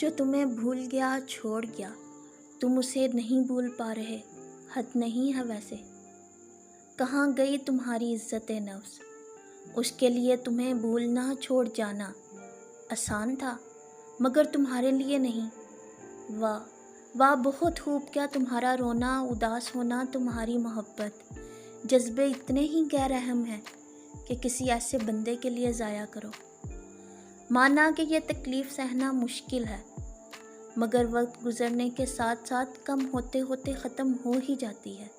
जो तुम्हें भूल गया छोड़ गया, तुम उसे नहीं भूल पा रहे, हद नहीं है वैसे। कहाँ गई तुम्हारी इज्जत नफ्स, उसके लिए तुम्हें भूलना छोड़ जाना आसान था, मगर तुम्हारे लिए नहीं। वाह वाह बहुत खूब, क्या तुम्हारा रोना, उदास होना, तुम्हारी मोहब्बत, जज्बे इतने ही गैरहम हैं कि किसी ऐसे बंदे के लिए ज़ाया करो। माना कि यह तकलीफ़ सहना मुश्किल है, मगर वक्त गुज़रने के साथ साथ कम होते होते ख़त्म हो ही जाती है।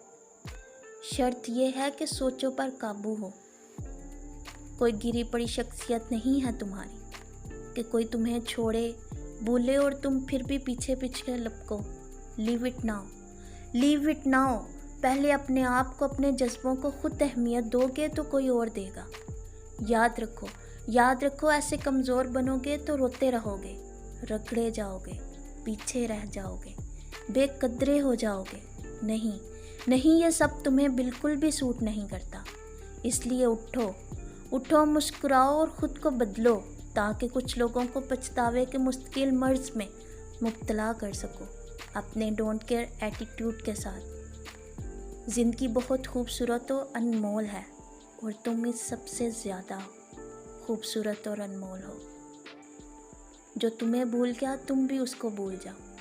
शर्त यह है कि सोचों पर काबू हो। कोई गिरी पड़ी शख्सियत नहीं है तुम्हारी कि कोई तुम्हें छोड़े, भूले और तुम फिर भी पीछे पीछे लपको। Leave it now, leave it now. पहले अपने आप को, अपने जज्बों को खुद अहमियत दोगे तो कोई और देगा। याद रखो, याद रखो, ऐसे कमज़ोर बनोगे तो रोते रहोगे, रगड़े जाओगे, पीछे रह जाओगे, बेकदरे हो जाओगे। नहीं नहीं, ये सब तुम्हें बिल्कुल भी सूट नहीं करता। इसलिए उठो उठो, मुस्कुराओ और ख़ुद को बदलो, ताकि कुछ लोगों को पछतावे के मुश्किल मर्ज में मुब्तला कर सको अपने डोंट केयर एटीट्यूड के साथ। ज़िंदगी बहुत खूबसूरत और अनमोल है, और तुम इस सबसे ज़्यादा खूबसूरत और अनमोल हो। जो तुम्हें भूल गया, तुम भी उसको भूल जाओ।